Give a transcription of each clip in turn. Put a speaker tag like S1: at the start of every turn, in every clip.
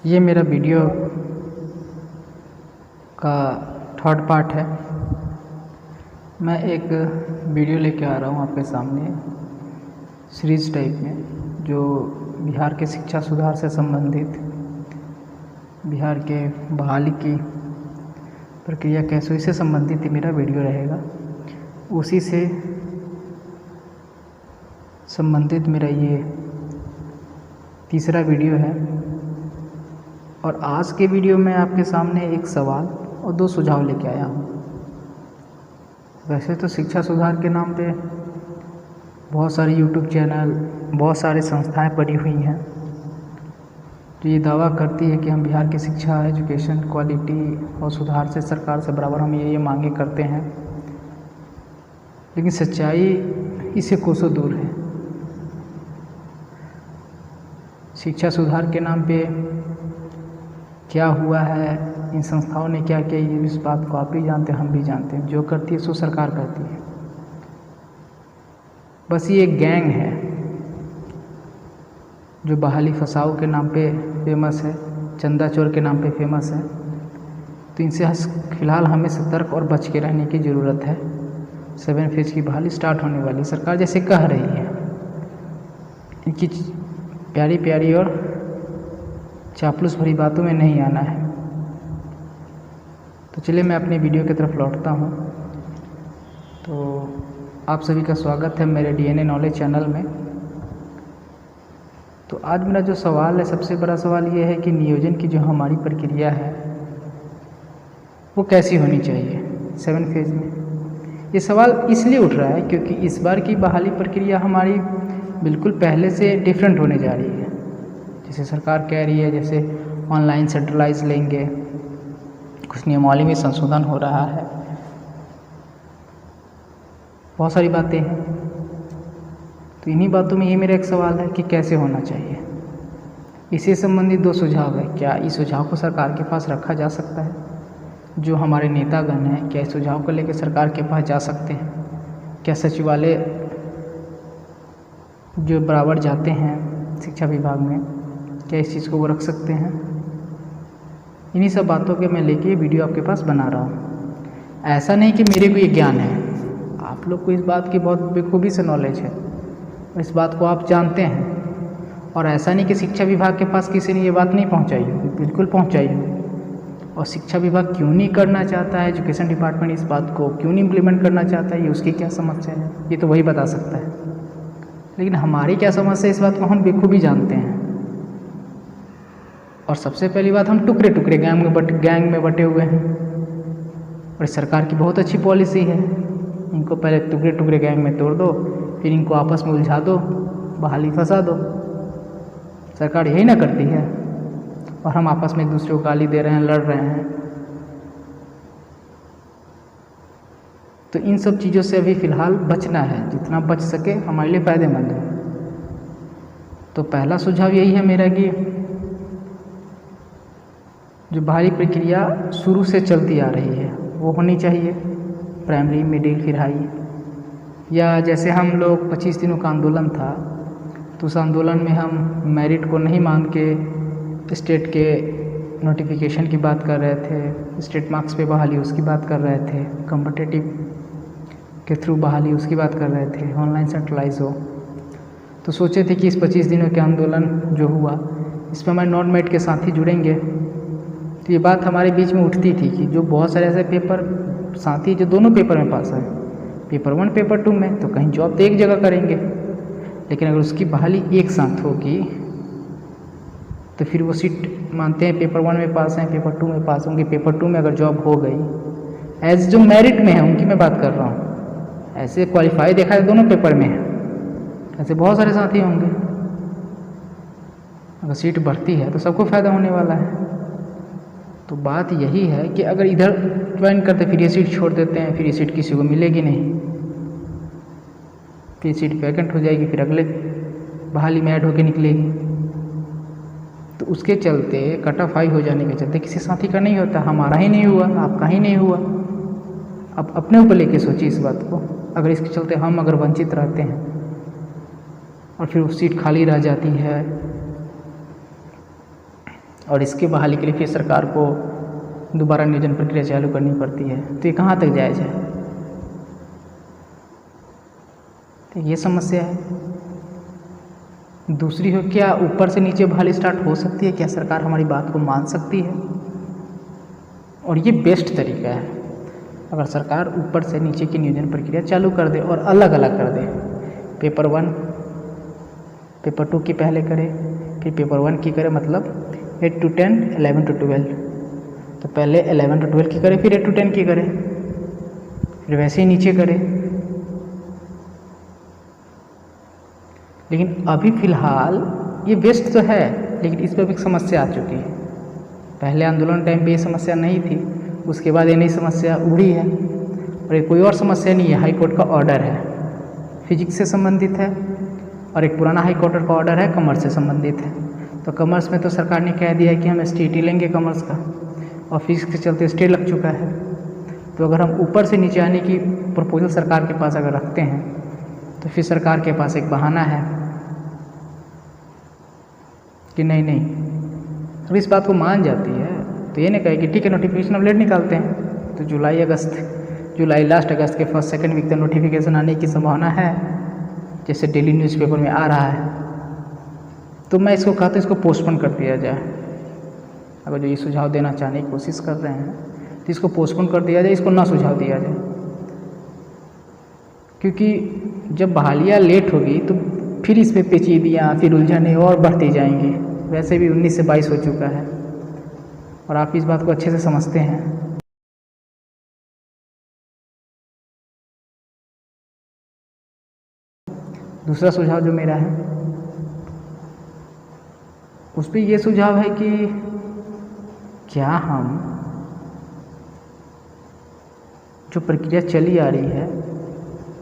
S1: ये मेरा वीडियो का थर्ड पार्ट है। मैं एक वीडियो लेके आ रहा हूँ आपके सामने सीरीज़ टाइप में, जो बिहार के शिक्षा सुधार से संबंधित, बिहार के बहाली की प्रक्रिया कैसे हुई से संबंधित मेरा वीडियो रहेगा। उसी से संबंधित मेरा ये तीसरा वीडियो है। और आज के वीडियो में आपके सामने एक सवाल और दो सुझाव लेके आया हूँ। वैसे तो शिक्षा सुधार के नाम पे बहुत सारे यूट्यूब चैनल, बहुत सारी संस्थाएं बनी हुई हैं जो ये दावा करती है कि हम बिहार की शिक्षा, एजुकेशन क्वालिटी और सुधार से सरकार से बराबर हम ये मांगे करते हैं, लेकिन सच्चाई इससे कोसों दूर है। शिक्षा सुधार के नाम पे क्या हुआ है, इन संस्थाओं ने क्या किया, ये इस बात को आप भी जानते हैं, हम भी जानते हैं। जो करती है सो सरकार करती है। बस ये एक गैंग है जो बहाली फसाओ के नाम पे फेमस है, चंदा चोर के नाम पे फेमस है। तो इनसे फिलहाल हमें सतर्क और बच के रहने की ज़रूरत है। 7 फेज की बहाली स्टार्ट होने वाली, सरकार जैसे कह रही है। इनकी प्यारी प्यारी और चापलूस भरी बातों में नहीं आना है। तो चलिए मैं अपनी वीडियो की तरफ लौटता हूँ। तो आप सभी का स्वागत है मेरे डीएनए नॉलेज चैनल में। तो आज मेरा जो सवाल है, सबसे बड़ा सवाल ये है कि नियोजन की जो हमारी प्रक्रिया है वो कैसी होनी चाहिए 7 फेज में। ये सवाल इसलिए उठ रहा है क्योंकि इस बार की बहाली प्रक्रिया हमारी बिल्कुल पहले से डिफरेंट होने जा रही है। जैसे सरकार कह रही है, जैसे ऑनलाइन सेंट्रलाइज लेंगे, कुछ नियमावली में संशोधन हो रहा है, बहुत सारी बातें हैं। तो इन्हीं बातों में ये मेरा एक सवाल है कि कैसे होना चाहिए। इससे संबंधित दो सुझाव है। क्या इस सुझाव को सरकार के पास रखा जा सकता है? जो हमारे नेतागण हैं, क्या इस सुझाव को लेकर सरकार के पास जा सकते हैं? क्या सचिवालय जो बराबर जाते हैं शिक्षा विभाग में, क्या इस चीज़ को वो रख सकते हैं? इन्हीं सब बातों के मैं लेके वीडियो आपके पास बना रहा हूँ। ऐसा नहीं कि मेरे को ये ज्ञान है, आप लोग को इस बात की बहुत बेखूबी से नॉलेज है, इस बात को आप जानते हैं। और ऐसा नहीं कि शिक्षा विभाग के पास किसी ने ये बात नहीं पहुँचाई हो, बिल्कुल पहुँचाई हो। और शिक्षा विभाग क्यों नहीं करना चाहता है, एजुकेशन डिपार्टमेंट इस बात को क्यों नहीं इम्प्लीमेंट करना चाहता है, ये उसकी क्या समस्या है, ये तो वही बता सकता है। लेकिन हमारी क्या समस्या है, इस बात को हम बेखूबी जानते हैं। और सबसे पहली बात, हम टुकड़े टुकड़े गैंग में बटे हुए हैं। और सरकार की बहुत अच्छी पॉलिसी है, इनको पहले टुकड़े टुकड़े गैंग में तोड़ दो, फिर इनको आपस में उलझा दो, बहाली फंसा दो। सरकार यही ना करती है, और हम आपस में एक दूसरे को गाली दे रहे हैं, लड़ रहे हैं। तो इन सब चीज़ों से अभी फ़िलहाल बचना है, जितना बच सके हमारे लिए फ़ायदेमंद है। तो पहला सुझाव यही है मेरा कि जो बहाली प्रक्रिया शुरू से चलती आ रही है वो होनी चाहिए, प्राइमरी, मिडिल, फिर हाई। या जैसे हम लोग 25 दिनों का आंदोलन था, तो उस आंदोलन में हम मेरिट को नहीं मान के स्टेट के नोटिफिकेशन की बात कर रहे थे, स्टेट मार्क्स पे बहाली उसकी बात कर रहे थे, कॉम्पिटिटिव के थ्रू बहाली उसकी बात कर रहे थे, ऑनलाइन सेंट्रलाइज हो। तो सोचे थे कि इस 25 दिनों के आंदोलन जो हुआ, इसमें हमारे नॉन मेरिट के साथी जुड़ेंगे। तो ये बात हमारे बीच में उठती थी कि जो बहुत सारे ऐसे पेपर साथी जो दोनों पेपर में पास है, पेपर 1 पेपर 2 में, तो कहीं जॉब तो एक जगह करेंगे। लेकिन अगर उसकी बहाली एक साथ होगी तो फिर वो सीट मानते हैं पेपर 1 में पास हैं, पेपर 2 में पास होंगे, पेपर 2 में अगर जॉब हो गई, एज जो मेरिट में है उनकी मैं बात कर रहा हूँ, ऐसे क्वालिफाई देखा है दोनों पेपर में है, ऐसे बहुत सारे साथी होंगे। अगर सीट बढ़ती है तो सबको फ़ायदा होने वाला है। तो बात यही है कि अगर इधर ज्वाइन करते फिर ये सीट छोड़ देते हैं, फिर ये सीट किसी को मिलेगी नहीं, फिर सीट वैकेंट हो जाएगी, फिर अगले बहाली में ऐड होकर निकलेगी। तो उसके चलते कट ऑफ हाई हो जाने के चलते किसी साथी का नहीं होता, हमारा ही नहीं हुआ, आपका ही नहीं हुआ। अब अपने ऊपर लेके सोचिए इस बात को। अगर इसके चलते हम अगर वंचित रहते हैं और फिर वो सीट खाली रह जाती है, और इसकी बहाली के लिए फिर सरकार को दोबारा नियोजन प्रक्रिया चालू करनी पड़ती है। तो ये कहाँ तक जायज़ है? तो ये समस्या है। दूसरी हो, क्या ऊपर से नीचे बहाली स्टार्ट हो सकती है? क्या सरकार हमारी बात को मान सकती है? और ये बेस्ट तरीका है, अगर सरकार ऊपर से नीचे की नियोजन प्रक्रिया चालू कर दे और अलग अलग कर दे। पेपर 1 पेपर 2 की पहले करे, फिर पेपर 1 की करे, मतलब 8 to 10, 11 to 12। तो पहले 11 to 12 की करे, फिर 8 to 10 की करे, फिर वैसे ही नीचे करे। लेकिन अभी फ़िलहाल ये बेस्ट तो है, लेकिन इस पर भी एक समस्या आ चुकी है। पहले आंदोलन टाइम पे ये समस्या नहीं थी, उसके बाद ये नई समस्या उभरी है। और एक कोई और समस्या नहीं है, हाई कोर्ट का ऑर्डर है, फिजिक्स से संबंधित है, और एक पुराना हाई कोर्ट का ऑर्डर है, कॉमर्स से संबंधित है। तो कॉमर्स में तो सरकार ने कह दिया है कि हम STT लेंगे कॉमर्स का, और फिजिक्स के चलते स्टे लग चुका है। तो अगर हम ऊपर से नीचे आने की प्रपोजल सरकार के पास अगर रखते हैं, तो फिर सरकार के पास एक बहाना है कि नहीं, अब इस बात को मान जाती है तो ये नहीं कहे कि ठीक है नोटिफिकेशन अब लेट निकालते हैं। तो जुलाई लास्ट अगस्त के फर्स्ट सेकंड वीक तक नोटिफिकेशन आने की संभावना है, जैसे डेली न्यूज़पेपर में आ रहा है। तो मैं इसको कहता हूँ इसको पोस्टपोन कर दिया जाए। अगर जो ये सुझाव देना चाहने की कोशिश कर रहे हैं तो इसको पोस्टपोन कर दिया जाए, इसको ना सुझाव दिया जाए। क्योंकि जब बहालियाँ लेट होगी तो फिर इस पर पेचीदियाँ, फिर उलझनें और बढ़ती जाएंगी। वैसे भी 19 से 22 हो चुका है और आप इस बात को अच्छे से समझते हैं। दूसरा सुझाव जो मेरा है उस पर ये सुझाव है कि क्या हम जो प्रक्रिया चली आ रही है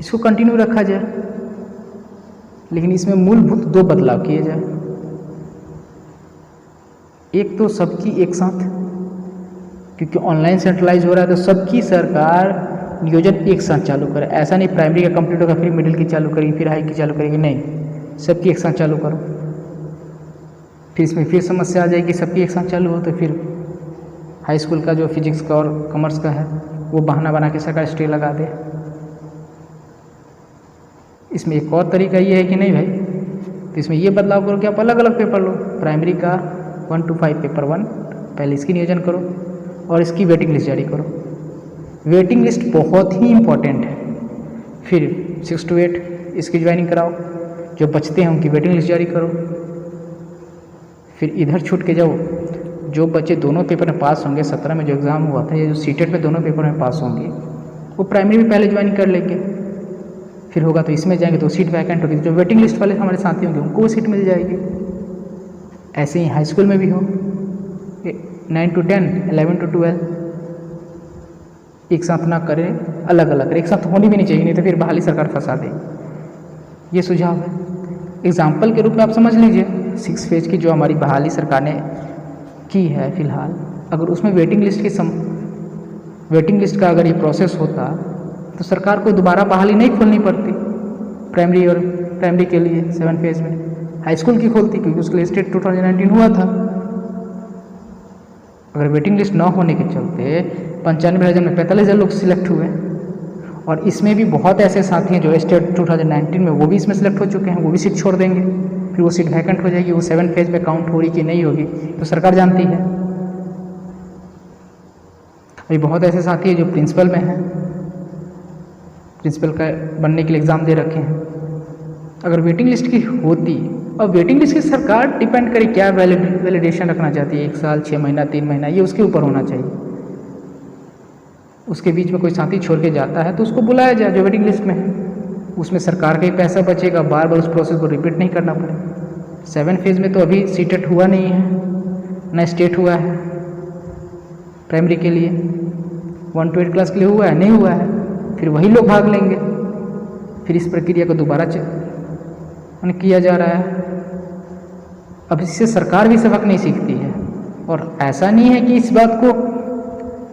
S1: इसको कंटिन्यू रखा जाए, लेकिन इसमें मूलभूत 2 बदलाव किए जाए। एक तो सबकी एक साथ, क्योंकि ऑनलाइन सेंट्रलाइज हो रहा है तो सबकी सरकार नियोजन एक साथ चालू करे। ऐसा नहीं प्राइमरी का कंप्लीट होगा फिर मिडिल की चालू करेगी, फिर हाई की चालू करेगी, नहीं, सबकी एक साथ चालू करो। फिर इसमें फिर समस्या आ जाएगी, सबकी एक साथ चालू हो तो फिर हाई स्कूल का जो फिजिक्स का और कॉमर्स का है वो बहाना बना के सरकार स्टे लगा दे। इसमें एक और तरीका ये है कि नहीं भाई, तो इसमें ये बदलाव करो कि आप अलग अलग पेपर लो। प्राइमरी का 1 to 5 पेपर 1 पहले इसकी नियोजन करो और इसकी वेटिंग लिस्ट जारी करो। वेटिंग लिस्ट बहुत ही इम्पॉर्टेंट है। फिर 6 to 8 इसकी ज्वाइनिंग कराओ, जो बचते हैं उनकी वेटिंग लिस्ट जारी करो। फिर इधर छूट के जाओ, जो बच्चे दोनों पेपर में पास होंगे, 17 में जो एग्ज़ाम हुआ था, ये जो सीटेट में दोनों पेपर में पास होंगे वो प्राइमरी में पहले ज्वाइन कर लेंगे। फिर होगा तो इसमें जाएंगे तो सीट वैकेंट होगी, जो वेटिंग लिस्ट वाले हमारे साथी होंगे उनको वो सीट मिल जाएगी। ऐसे ही हाई स्कूल में भी हो, 9 to 10, 11 to 12 एक साथ ना करें, अलग अलग करें। एक साथ होनी भी नहीं चाहिए, नहीं तो फिर बहाली सरकार फंसा देगी। ये सुझाव है। एग्जाम्पल के रूप में आप समझ लीजिए 6 फेज की जो हमारी बहाली सरकार ने की है फिलहाल, अगर उसमें वेटिंग लिस्ट का अगर ये प्रोसेस होता तो सरकार को दोबारा बहाली नहीं खोलनी पड़ती प्राइमरी के लिए 7 फेज में। हाई स्कूल की खोलती क्योंकि उसके लिए स्टेट 2019 हुआ था। अगर वेटिंग लिस्ट ना होने के चलते 95,000 में 45,000 लोग सिलेक्ट हुए, और इसमें भी बहुत ऐसे साथी हैं जो स्टेट 2019 में वो भी इसमें सिलेक्ट हो चुके हैं, वो भी सीट छोड़ देंगे, फिर वो सीट वैकेंट हो जाएगी। वो 7 फेज में काउंट हो रही कि नहीं होगी तो सरकार जानती है। अभी बहुत ऐसे साथी हैं जो प्रिंसिपल में हैं, प्रिंसिपल का बनने के लिए एग्ज़ाम दे रखे हैं। अगर वेटिंग लिस्ट की होती, और वेटिंग लिस्ट की सरकार डिपेंड करे क्या वैलिडेशन रखना चाहती है, 1 साल, 6 महीना, 3 महीना, ये उसके ऊपर होना चाहिए। उसके बीच में कोई साथी छोड़ के जाता है तो उसको बुलाया जाए जो वेटिंग लिस्ट में है, उसमें सरकार का ही पैसा बचेगा, बार बार उस प्रोसेस को रिपीट नहीं करना पड़ेगा। 7 फेज में तो अभी सीटेट हुआ नहीं है, ना स्टेट हुआ है प्राइमरी के लिए, 1 to 8 क्लास के लिए हुआ है, नहीं हुआ है, फिर वही लोग भाग लेंगे। फिर इस प्रक्रिया को दोबारा किया जा रहा है। अब इससे सरकार भी सबक नहीं सीखती है, और ऐसा नहीं है कि इस बात को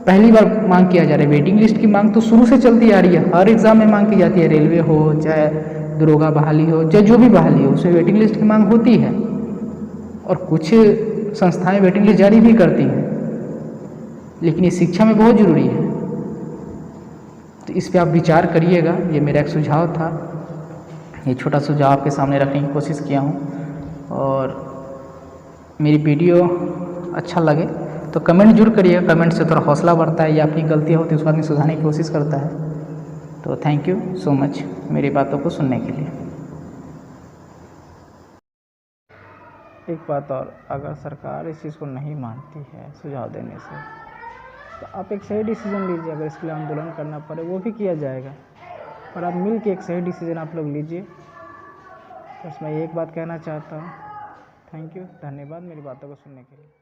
S1: पहली बार मांग किया जा रहा है। वेटिंग लिस्ट की मांग तो शुरू से चलती आ रही है, हर एग्ज़ाम में मांग की जाती है, रेलवे हो चाहे दरोगा बहाली हो चाहे जो भी बहाली हो, उसमें वेटिंग लिस्ट की मांग होती है। और कुछ संस्थाएं वेटिंग लिस्ट जारी भी करती हैं, लेकिन ये शिक्षा में बहुत ज़रूरी है। तो इस पे आप विचार करिएगा। ये मेरा एक सुझाव था, ये छोटा सुझाव आपके सामने रखने की कोशिश किया हूँ। और मेरी वीडियो अच्छा लगे तो कमेंट जरूर करिएगा। कमेंट से थोड़ा हौसला बढ़ता है, या अपनी गलतियाँ होती है उसको आदमी सुधारने की कोशिश करता है। तो थैंक यू सो मच मेरी बातों को सुनने के लिए। एक बात और, अगर सरकार इस चीज़ को नहीं मानती है सुझाव देने से, तो आप एक सही डिसीजन लीजिए। अगर इसके लिए आंदोलन करना पड़े वो भी किया जाएगा, पर आप मिल के एक सही डिसीजन आप लोग लीजिए। बस मैं एक बात कहना चाहता हूँ। थैंक यू, धन्यवाद मेरी बातों को सुनने के लिए।